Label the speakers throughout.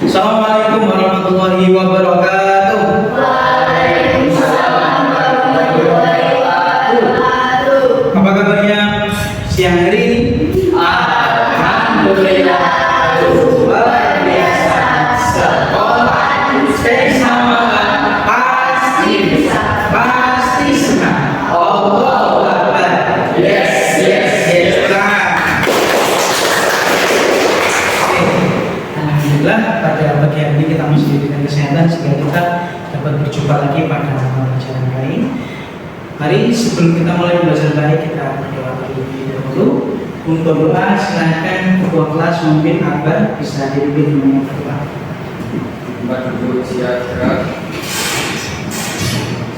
Speaker 1: Assalamualaikum warahmatullahi wabarakatuh.
Speaker 2: Waalaikumsalam warahmatullahi wabarakatuh.
Speaker 1: Apa kabarnya siang hari ini?
Speaker 2: Alhamdulillah, luar biasa. Sekolah bersama pasti bisa, pasti senang. Allahu Akbar. Yes, yes, yes.
Speaker 1: Alhamdulillah pada pagi hari ini kita masih diberikan kesehatan sehingga kita dapat berjumpa lagi pada pelajaran lain. Mari sebelum kita mulai belajar lagi kita berdoa terlebih dahulu. Untuk doa silakan ketua kelas mungkin Akbar bisa dipimpin dengan doa.
Speaker 3: Tempat duduk siap-siap.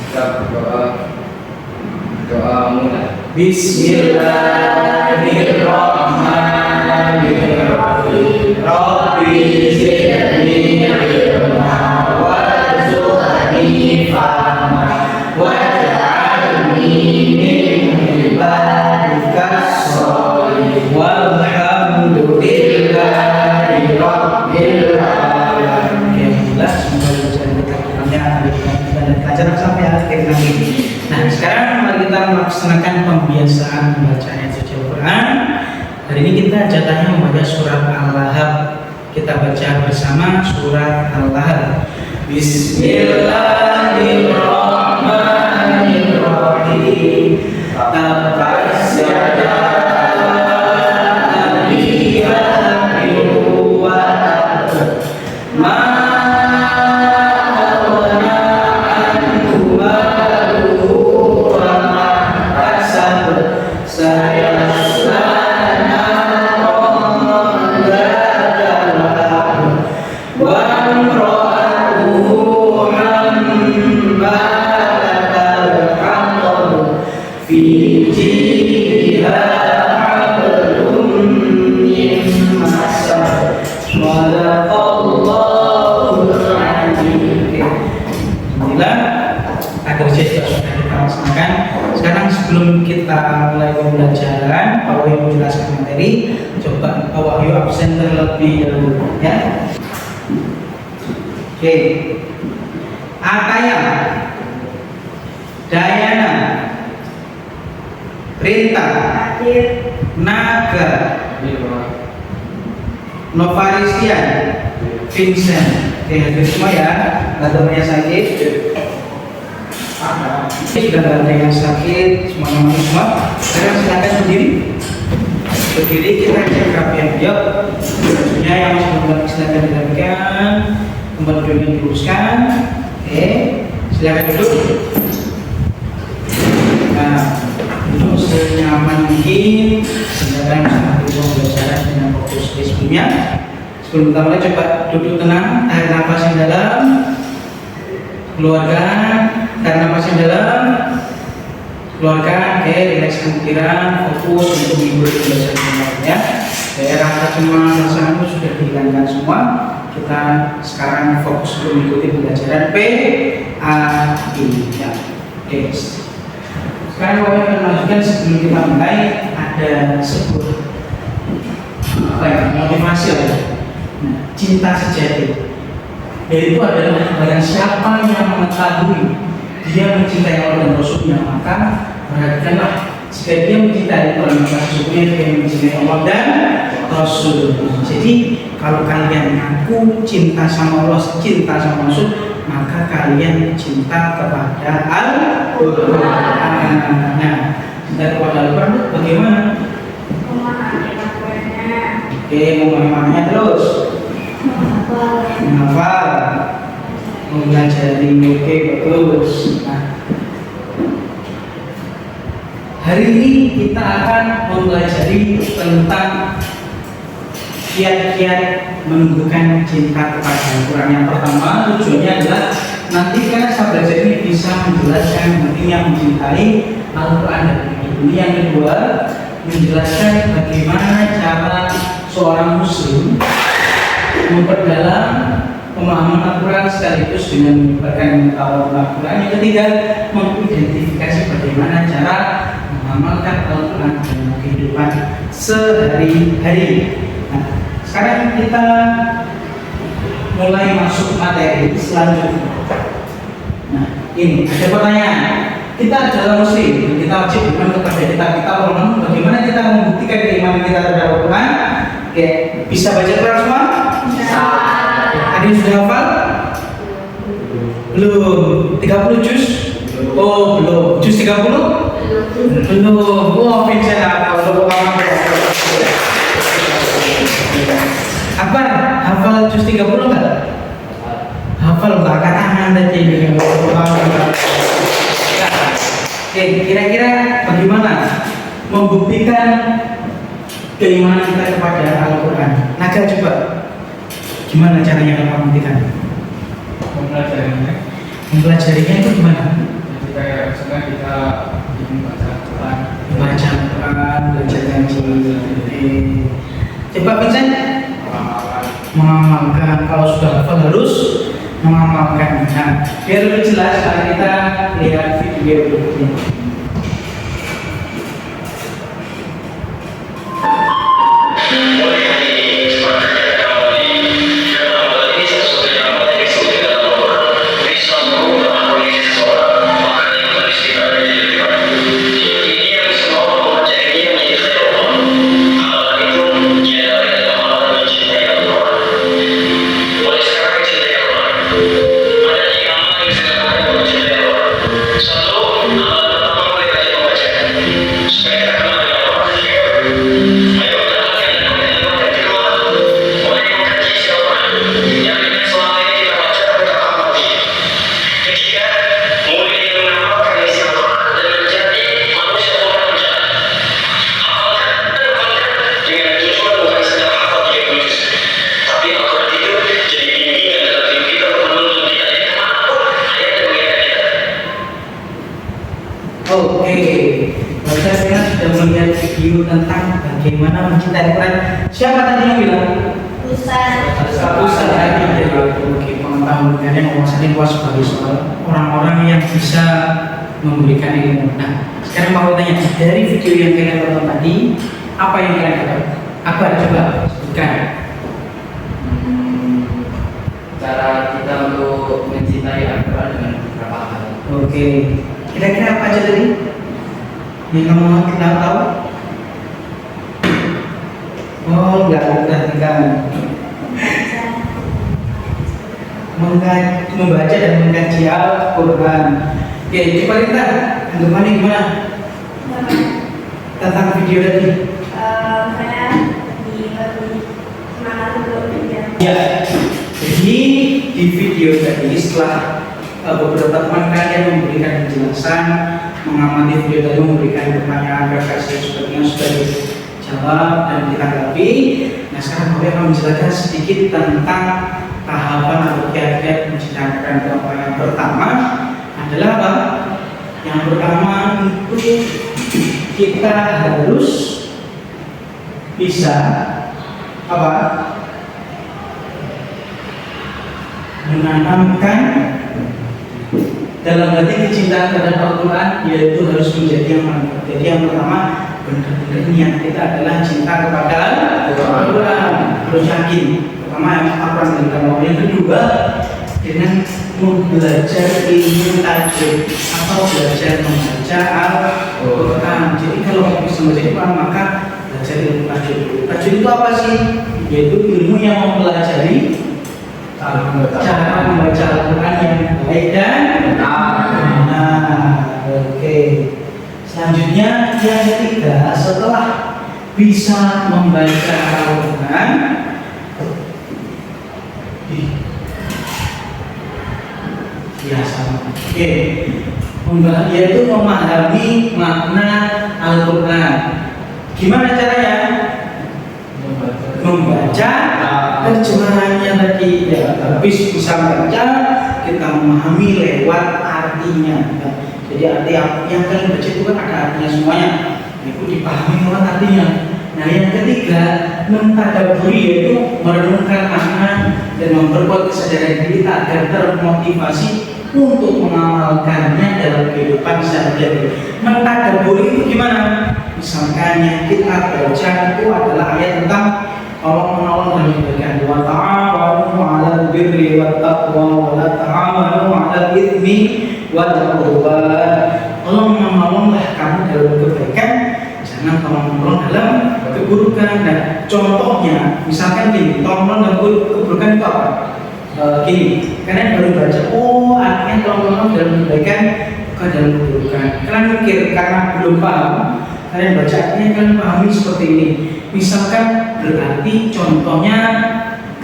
Speaker 3: Kita berdoa. Doa mulai.
Speaker 1: Bismillahirrahmanirrahim. Rabbi zidni ilma warzuqni fahma waj'alni min ibadikas sholihin walhamdulillahi rabbil alamin. Alhamdulillah, semoga belajar kita belajar sampai akhir nanti. Nah, sekarang mari kita melaksanakan pembiasaan membaca ayat suci Al-Quran. Hari ini kita jatahnya membaca surat Al-Lahab. Kita baca bersama surat Al-Lahab. Bismillahirrahmanirrahim. Tabbat yada abi lahabin wa tab. Ma aghna anhu maluhu wa ma kasab. Sayasla naran dhata lahab. Wa imra'atuhu hammalatal hatab. Fi jidiha hablum min masad. Sadaqallahul azim. Alhamdulillah, agar saya sudah kita laksanakan. Sekarang sebelum kita mulai pembelajaran, Pak Wahyu menjelaskan materi. Coba Pak Wahyu absen terlebih dahulu, ya. Oke. Ataya, Dayana, Perintah, Naga, Novarisian, Vincent. Oke, hadir semua ya. Nggak ada yang sakit. Sudah nggak ada yang sakit, semuanya semua. Sekarang silakan berdiri. Berdiri, kita cek rapian diop. Bajunya yang masih belum silakan dirapikan. Tempat duduknya diluruskan. Oke, silakan duduk. Nah, duduk senyaman mungkin. Silakan bisa pembelajaran dengan fokus di sebelumnya. Sebelum kita mulai, coba duduk tenang, tarik nafas yang dalam, keluarkan, tarik nafas yang dalam, keluarkan, oke, rilekskan pikiran, fokus untuk mengikuti pembelajaran semuanya. Daerah cemas, rasamu sudah dihilangkan semua. Kita sekarang fokus untuk mengikuti pembelajaran PAI. Ya, oke. Sekarang saya akan lanjutkan sebelum kita mulai ada sebuah motivasi ya. Nah, cinta sejati yaitu adalah barang siapa yang mengetahui dia mencintai Allah dan Rasulnya, maka perhatikanlah jika dia mencintai Allah dan Rasulnya, dia mencintai Allah dan Rasul. Jadi kalau kalian mengaku cinta sama Allah, cinta sama Rasul, maka kalian cinta kepada Al-Quran. Nah, cinta kepada Al-Quran bagaimana? Oke, memahaminya terus. Menghafal, mempelajari, oke, bagus. Nah, hari ini kita akan mempelajari tentang kiat-kiat menumbuhkan cinta kepada Al-Quran. Yang pertama, tujuannya adalah nanti kan saya belajar ini bisa menjelaskan pentingnya mencintai Al-Quran dan ini. Yang kedua, menjelaskan bagaimana cara seorang muslim memperdalam pemahaman Al-Quran sekaligus dengan menyebarkan Al-Quran. Yang ketiga, mengidentifikasi bagaimana cara mengamalkan Al-Quran dalam kehidupan sehari-hari. Nah, sekarang kita mulai masuk materi selanjutnya. Nah, ini ada pertanyaan. Kita adalah muslim, kita wajib beriman kepada kita orang. Bagaimana kita membuktikan keimanan kita terhadap Al-Quran? Oke, bisa baca Quran semua?
Speaker 2: Bisa.
Speaker 1: Ada yang sudah hafal? Belum. 30 juz? Oh, belum. Juz 30? Belum. Wah, Vincent hafal. Akbar, hafal juz 30 enggak? Hafal enggak? Angkat tangan tadi. Oke, kira-kira bagaimana membuktikan keimanan kita kepada Al-Quran? Naga coba, gimana caranya kalau membuktikan? Mempelajarinya itu gimana?
Speaker 3: Jadi kayak misalnya kita baca Quran,
Speaker 1: Baca Quran, belajar ngaji. Coba Vincent, mengamalkan. Kalau sudah hafal harus mengamalkan. Nah, biar lebih jelas, mari kita lihat video berikutnya. Video tentang bagaimana mencintai Quran. Siapa tadi yang bilang? Ustaz tadi. Oke, pengetahuannya menguasai luas sebagai orang-orang yang bisa memberikan ilmu. Nah, sekarang mau tanya dari video yang kalian tonton tadi, apa yang kalian dapat? Apa coba sebutkan?
Speaker 3: cara kita untuk mencintai Al-Quran dengan beberapa hal.
Speaker 1: Oke, kira-kira apa aja tadi yang kamu kita tahu? Oh, enggak perhatikan. Membaca dan mengkaji Al-Quran. Oke, coba kita tanggapannya gimana tentang video tadi?
Speaker 2: Saya diberi semangat untuk belajar.
Speaker 1: Ya, jadi di video tadi setelah beberapa teman kalian memberikan penjelasan, mengamati video tadi, memberikan pertanyaan, refleksi sebagainya sudah dijawab dan ditanggapi. Nah, sekarang kami akan menjelaskan sedikit tentang tahapan atau kiat-kiat mencintai Quran. Yang pertama adalah apa? Yang pertama itu kita harus bisa apa? Menanamkan dalam hati kecintaan terhadap Al-Quran, yaitu harus menjadi yang mantap. Jadi yang pertama benar-benar niat kita adalah cinta kepada Al-Quran, harus yakin. Pertama yang Al-Quran dan kalau yang kedua dengan belajar ilmu tajwid atau belajar membaca Al-Quran. Jadi kalau bisa membaca Al-Quran maka belajar ilmu tajwid. Tajwid itu apa sih? Yaitu ilmu yang mempelajari cara membaca Al-Quran yang baik dan benar. Oke. Selanjutnya yang ketiga, setelah bisa membaca Al-Quran, biasa. Oke. Yaitu memahami makna Al-Quran. Gimana caranya? Membaca terjemahannya tadi ya, habis bisa baca kita memahami lewat artinya. Jadi arti yang kalian baca itu kan ada artinya semuanya, itu dipahami lewat artinya. Nah yang ketiga mentadaburi, yaitu merenungkan makna dan memperkuat kesadaran diri agar termotivasi untuk mengamalkannya dalam kehidupan sehari-hari. Mentadaburi itu gimana? Misalkan yang kita baca itu adalah ayat tentang Allah menolong dan kebaikan, wa ta'awanu 'alal birri itsmi wal udwan. Tolong menolonglah kamu dalam kebaikan, jangan tolong menolong dalam keburukan. Nah, contohnya misalkan gini, tolong menolong dalam keburukan itu apa? Gini, kalian baru baca, oh artinya tolong menolong dalam kebaikan bukan dalam keburukan. Kalian mikir karena belum paham, kalian baca artinya kalian pahami seperti ini. Misalkan berarti contohnya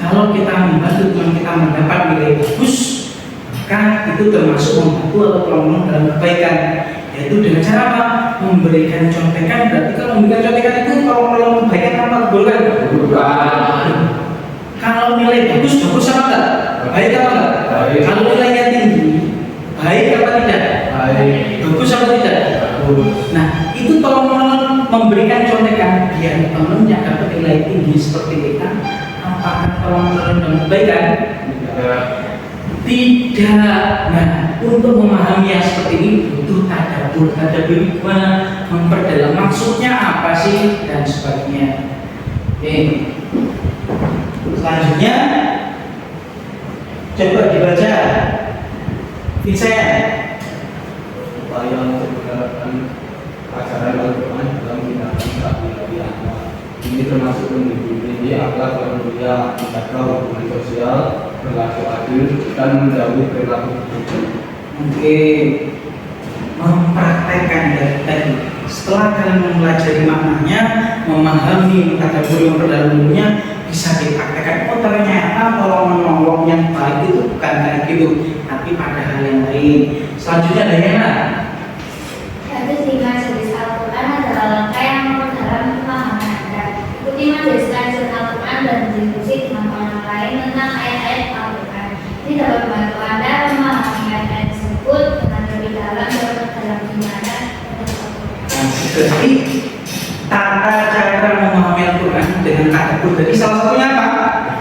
Speaker 1: kalau kita membantu teman kita mendapat nilai bagus, maka itu termasuk membantu atau tolong menolong dalam kebaikan. Yaitu dengan cara apa? Memberikan contekan. Berarti kalau memberikan contekan itu kalau menolong kebaikan apa keburukan?
Speaker 3: Keburukan.
Speaker 1: Kalau nilai bagus apa enggak? Baik apa enggak?
Speaker 3: Baik.
Speaker 1: Kalau nilainya tinggi, baik apa tidak?
Speaker 3: Baik.
Speaker 1: Bagus apa tidak?
Speaker 3: Bagus.
Speaker 1: Nah, itu tolong menolong memberikan contekan biar temennya dapat nilai tinggi seperti kita. Apakah tolong menolong dalam kebaikan? Tidak. Nah, untuk memahami yang seperti ini butuh tadabbur gimana memperdalam maksudnya apa sih dan sebagainya. Oke. Selanjutnya coba dibaca. Vincent.
Speaker 4: Upaya untuk menerapkan ajaran Al-Quran dalam tindakan sehari-hari anak. Ini termasuk mendidik akhlak yang mulia, menjaga hubungan sosial, berlaku adil, dan menjauhi perilaku buruk.
Speaker 1: Oke, mempraktekkan dari tadi. Setelah kalian mempelajari maknanya, memahami tadabbur yang perdalamnya, bisa dipraktekkan. Oh ternyata tolong menolong yang baik itu bukan kayak gitu, tapi pada hal yang lain. Selanjutnya Dayana.
Speaker 2: Hadis 5 jenis Al-Quran adalah langkah yang memperdalam pemahaman Anda. Ikuti majelis kajian Al-Quran dan diskusi dengan orang lain tentang ayat-ayat Al-Quran. Ini dapat membantu Anda memahami ayat-ayat tersebut dengan lebih dalam gimana
Speaker 1: Jadi tata cara memahami Al-Quran dengan tadabbur. Jadi salah satunya apa?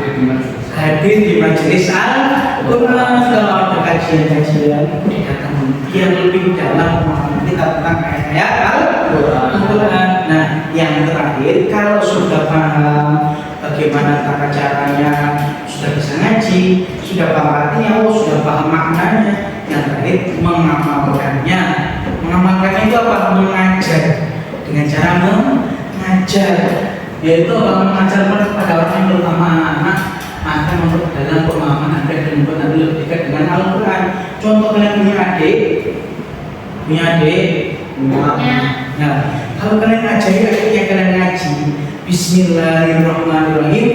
Speaker 1: Hadir di majelis Al-Quran. Kalau ada kajian-kajian itu didatangkan biar lebih dalam memahami kita tentang ayat-ayat Al-Quran. Nah, yang terakhir, kalau sudah paham bagaimana tata caranya, sudah bisa ngaji, sudah paham artinya, sudah paham maknanya, yang terakhir mengamalkannya. Mengamalkannya itu apa? Mengajar. Dengan cara mengajar, yaitu mengajar kepada orang yang terutama anak-anak akan memperdalam pemahaman Anda dan membuat Anda lebih dekat dengan Al-Quran. Contoh kalian punya adik, nah kalau kalian ngajari adiknya kalian ngaji Bismillahirrahmanirrahim,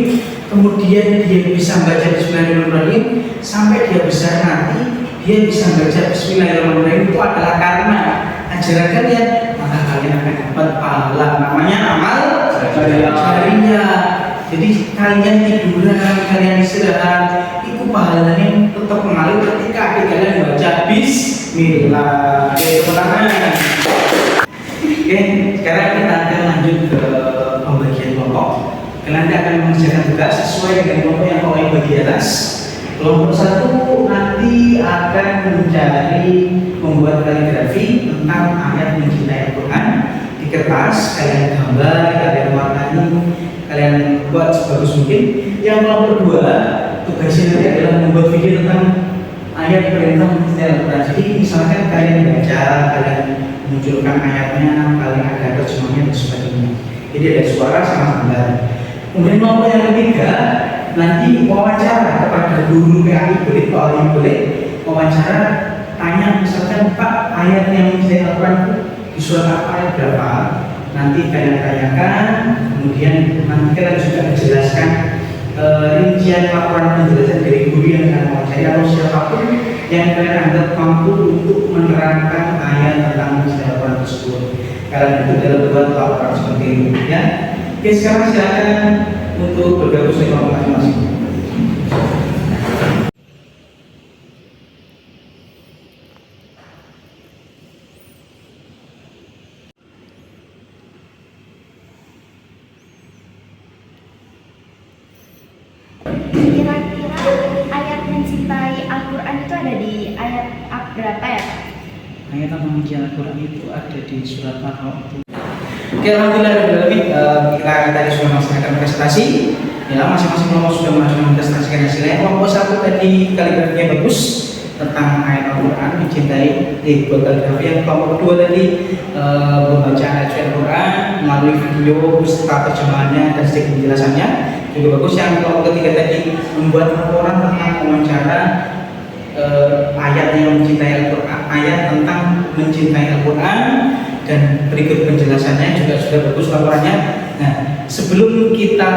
Speaker 1: kemudian dia bisa baca Bismillahirrahmanirrahim sampai dia besar nanti dia bisa baca Bismillahirrahmanirrahim, itu adalah karena ajaran kalian, maka kalian akan dapat pahala namanya amal jariah. Jadi kalian tiduran, kalian istirahat, itu pahalanya tetap mengalir ketika adik kalian membaca Bismillah. Oke, teman-teman. Oke, sekarang kita akan lanjut ke pembagian kelompok. Kalian akan mengerjakan tugas sesuai dengan kelompok yang kalian bagi atas. Kelompok 1 nanti akan mencari membuat kaligrafi tentang ayat mencintai Al-Quran di kertas. Kalian gambar, kalian warnai, kalian buat sebagus mungkin. Yang kelompok 2 tugasnya nanti adalah membuat video tentang ayat perintah mencintai Al-Quran. Jadi misalkan kalian baca, kalian munculkan ayatnya, kalian ada terjemahnya dan sebagainya. Jadi ada suara sama gambar. Kemudian kelompok yang ketiga nanti wawancara kepada guru PAI boleh, Pak Ali boleh wawancara, tanya misalkan Pak ayat yang mencintai Al-Quran itu di surat apa, ayat berapa, nanti kalian tanyakan, kemudian nanti kalian juga menjelaskan rincian laporan penjelasan dari guru yang akan wawancara atau siapapun yang kalian anggap mampu untuk menerangkan ayat tentang mencintai Al-Quran tersebut. Kalian itu dalam buat laporan seperti ini ya. Oke, sekarang silakan untuk bergabung dengan kelompok masing-masing.
Speaker 5: Kira-kira ayat mencintai Al-Quran itu ada di ayat berapa ya?
Speaker 1: Ayat tentang mencintai Al-Quran itu ada di surat Al-Baqarah. Oke, alhamdulillah kita tadi sudah melaksanakan presentasi. Ya, masing-masing kelompok sudah melaksanakan presentasi hasilnya. Kelompok 1 tadi kaligrafinya bagus, tentang ayat Al-Quran, mencintai buat kaligrafi. Yang kelompok kedua tadi membaca ayat Al-Quran melalui video beserta terjemahannya dan sedikit penjelasannya juga bagus. Yang kelompok ketiga tadi membuat laporan tentang wawancara ayat yang mencintai Al-Quran, ayat tentang mencintai Al-Quran, dan berikut penjelasannya juga sudah bagus laporannya. Nah, sebelum kita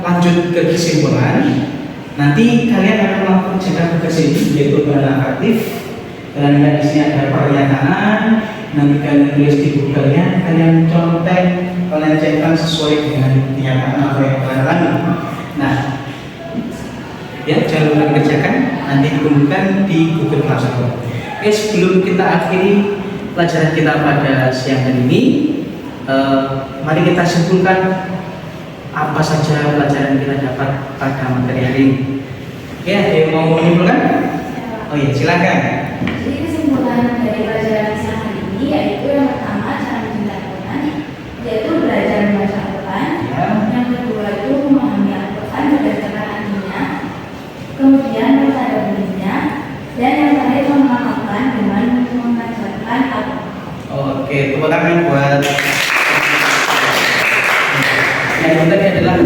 Speaker 1: lanjut ke kesimpulan, nanti kalian akan melakukan jenjang tugas ini, yaitu bahasa aktif. Dan di sini ada pernyataan. Nanti kalian tulis di buku kalian contek, kalian cetak sesuai dengan kenyataan apa yang kalian alami. Nah, ya jangan lupa dikerjakan, nanti dikumpulkan di Google Classroom. Oke, sebelum kita akhiri pelajaran kita pada siang hari ini, mari kita simpulkan apa saja pelajaran kita dapat pada materi hari ini. Oke, ada yang mau menyimpulkan? Oh iya, silakan.
Speaker 2: Jadi kesimpulan dari pelajaran siang hari ini yaitu yang pertama cara mencintai Al-Quran, yaitu belajar membaca Al-Quran.
Speaker 1: Ya.
Speaker 2: Yang kedua itu memahami Al-Quran berdasarkan artinya, kemudian mentadaburinya, dan yang terakhir mengamalkan dengan mengajarkan Al-Quran.
Speaker 1: Oke, tepuk tangan buat. Yang itu tadi adalah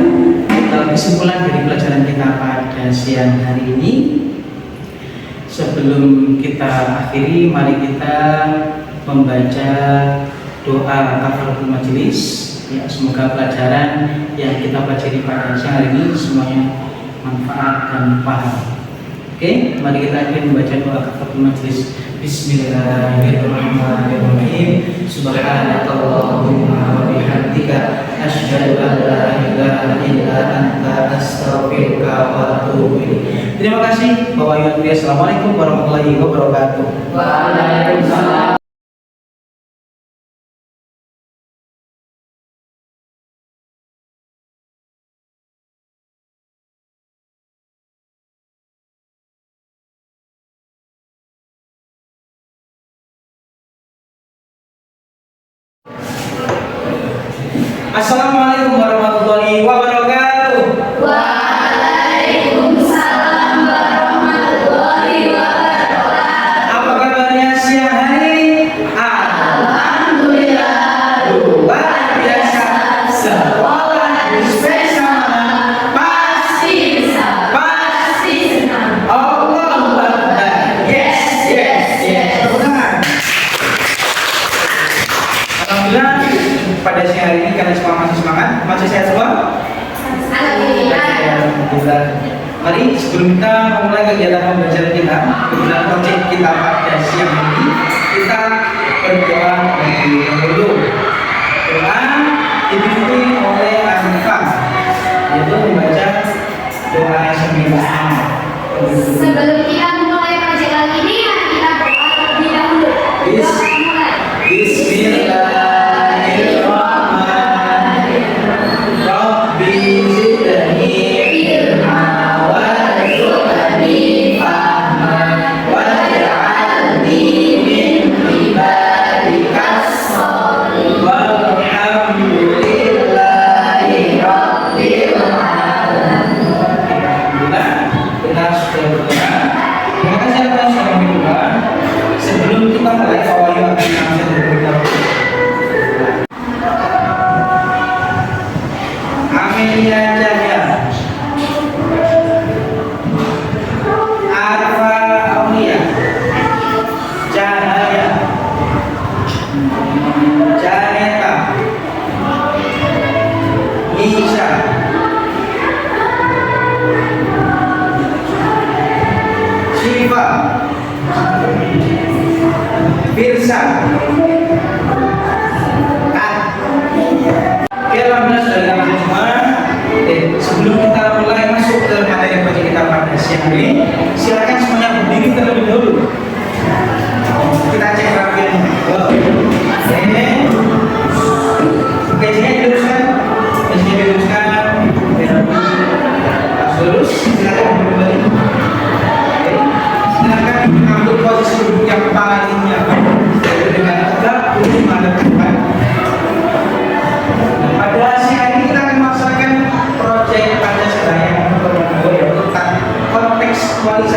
Speaker 1: kesimpulan dari pelajaran kita pada siang hari ini. Sebelum kita akhiri, mari kita membaca doa kafaratul majelis. Ya, semoga pelajaran yang kita pelajari pada siang hari ini semuanya manfaat dan paham. Oke, mari kita akhiri membaca doa kafaratul majelis. Bismillahirrahmanirrahim. Subhanakallahumma wa bihamdika asyhadu an la ilaha illa anta astaghfiruka wa atubu ilaik. Terima kasih Bapak Ibu. Assalamualaikum warahmatullahi wabarakatuh.
Speaker 3: Waalaikumsalam.
Speaker 1: Assalamualaikum warahmatullahi wabarakatuh.
Speaker 2: Waalaikumsalam warahmatullahi wabarakatuh.
Speaker 1: Apa kabarnya siang hari?
Speaker 2: Alhamdulillah.
Speaker 1: Luar biasa. Sekolah di spesial
Speaker 2: Pasti bisa. Pasti senang.
Speaker 1: Allahu Akbar. Yes, yes, yes. Tepuk tangan. Alhamdulillah pada siang hari ini kalian semua masih semangat, masih sehat semua. Alhamdulillah. Mari sebelum kita memulai kegiatan pembelajaran kita, kegiatan proyek kita pada siang ini, kita berdoa terlebih dahulu. Doa dipimpin oleh Anifah, yaitu membaca doa yang pertama.
Speaker 2: Sebelum kita memulai proyek kali ini, mari kita berdoa terlebih dahulu. Doa mulai.
Speaker 1: Bismillahirrahmanirrahim. Rabbi zidni ilma warzuqni fahman waj'alni min ibadikas sholihin. Walhamdulillahi rabbil alamin. Alhamdulillah, kita sudah berdoa. Terima kasih atas sudah berdoa. Sebelum kita mulai, Pak Wahyu akan langsung berdoa. Amelia Cahya, Arfa Aulia, Cahaya, Janeta, Nisa, Shiva, Firsa, Oke, alhamdulillah sudah datang semua. Sebelum kita mulai masuk ke materi proyek kita pada siang ini, silakan semuanya berdiri terlebih dahulu. Kita cek rapian. Gajinya diluruskan, lurus. Silakan kembali. Silakan ambil posisi duduk yang paling nyaman dengan tegak, duduk menghadap ke depan. Pada siang ini kita akan melaksanakan proyek Pancasila yang kedua, yaitu kontekstualisasi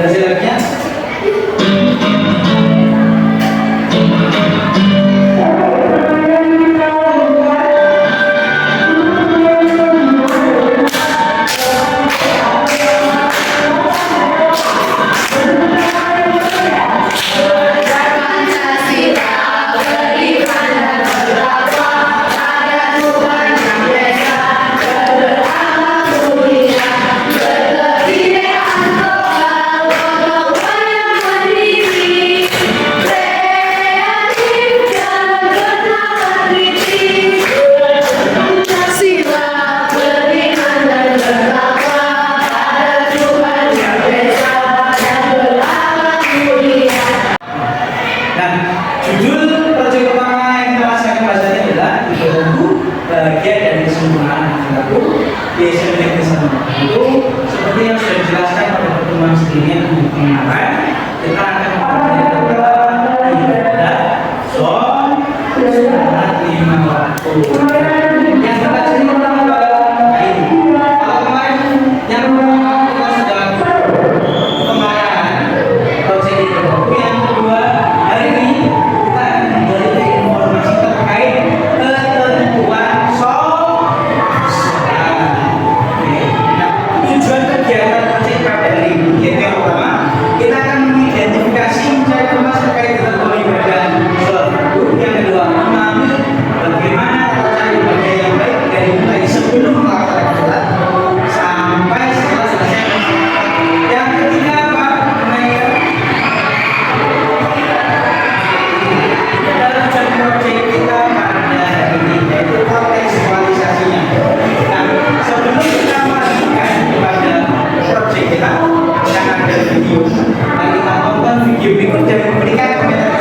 Speaker 1: Hasilnya judul proyek pertama yang kita laksanakan bahasanya adalah buku bahagia dan kesempurnaan perilaku di SMP Negeri 1 itu seperti yang sudah dijelaskan pada pertemuan sebelumnya di kemarin kita akan mempelajari beberapa ibadah sholat lima waktu yang kita cari pertama adalah ini. Kalau kemarin yang pertama kita sudah kemarin proyek itu, yang kedua hari ini kita akan memberi informasi terkait ketentuan sholat. Nah, tujuan kegiatan proyek pada hari ini yaitu yang pertama kita akan mengidentifikasi mencari informasi terkait ketentuan ibadah sholat. Yang kedua memahami bagaimana tata cara ibadah yang baik dari mulai sebelum melaksanakan sholat sampai setelah selesai. Yang ketiga apa? Adalah tujuan proyek kita pada hari ini yaitu kontekstualisasinya. Nah, sebelum kita melanjutkan kepada proyek kita yang ada video, mari kita tonton video berikut dan memberikan komentar.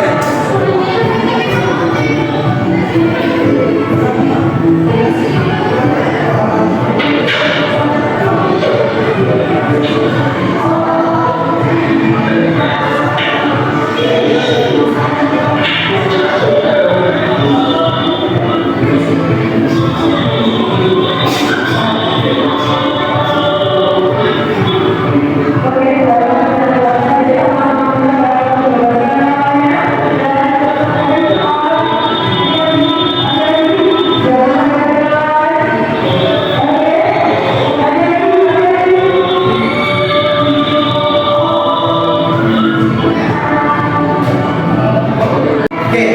Speaker 1: Oke,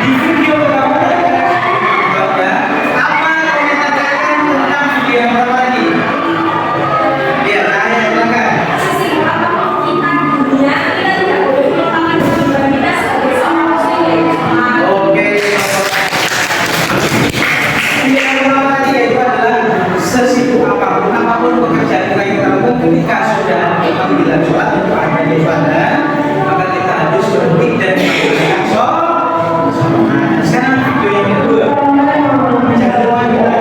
Speaker 1: di video pertama apa komentar kalian tentang video yang pertama tadi? Ya, saya silakan. Oke. Video yang pertama tadi yaitu adalah sesibuk apapun pekerjaan kita yang kita lakukan ketika sudah mengambil sholat untuk adanya ibadah, maka kita harus berhenti dan melakukan sholat. Sekarang video yang kedua. Jangan lupa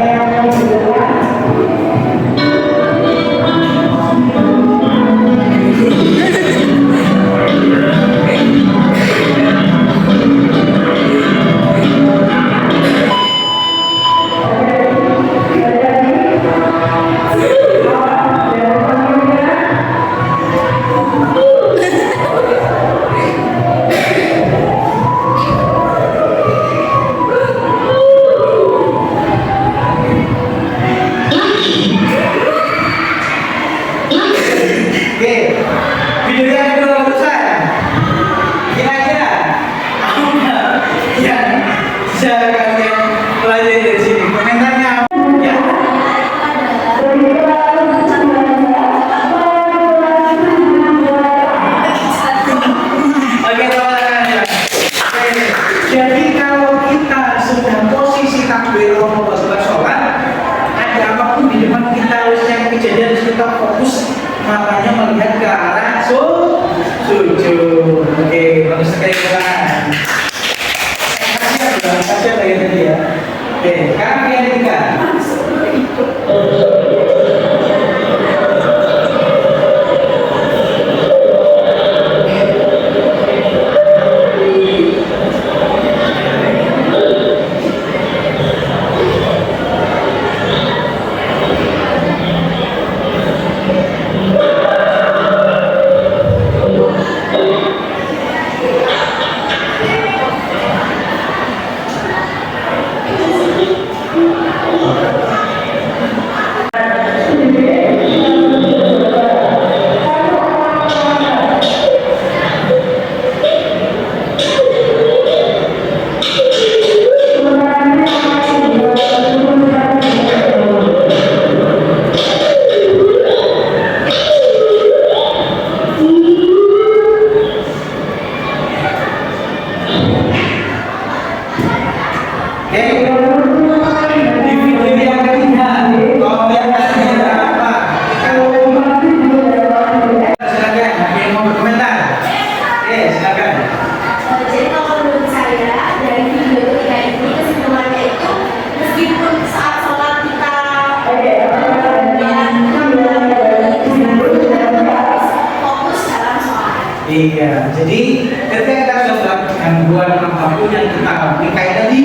Speaker 1: Iya, jadi ketika kita sudah melakukan gangguan apapun yang kita alami kayak tadi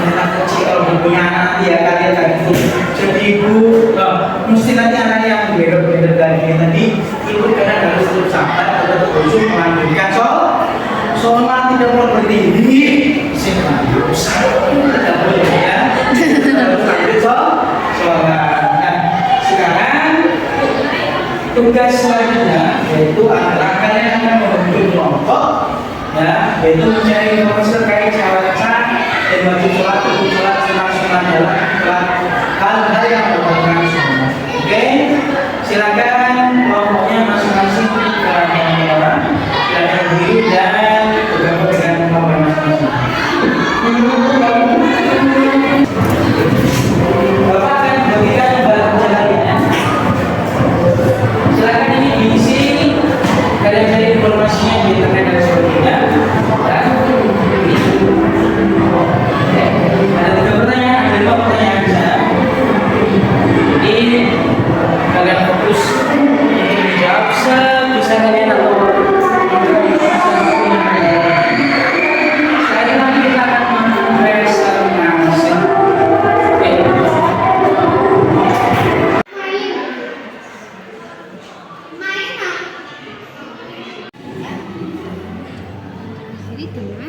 Speaker 1: anak kecil kalau punya anak ya kalian tadi itu jadi ibu mesti nanti anak yang beda-beda dari tadi ibu kadang harus terus sabar atau terus melanjutkan soal tidak perlu berdiri sih tidak boleh ya harus lanjut sholat. Sekarang tugas selanjutnya yaitu adalah kalian akan membentuk kelompok ya, yaitu mencari informasi terkait cara-cara dan wajib sholat, rukun sholat, sunah-sunah dalam sholat, hal-hal yang merupakan sunnah. Oke, silakan kelompoknya masing-masing orang, silakan berdiri dan bergabung dengan kelompok masing-masing. Bapak akan membagikan bahan jalannya. Silakan ini diisi, kalian cari informasinya di internet dan sebagainya. Ada 3 pertanyaan, ada 5 pertanyaan di sana. Jadi kalian fokus untuk menjawab sebisa kalian atau sekali lagi kita akan mempresentasi.
Speaker 5: Jadi teman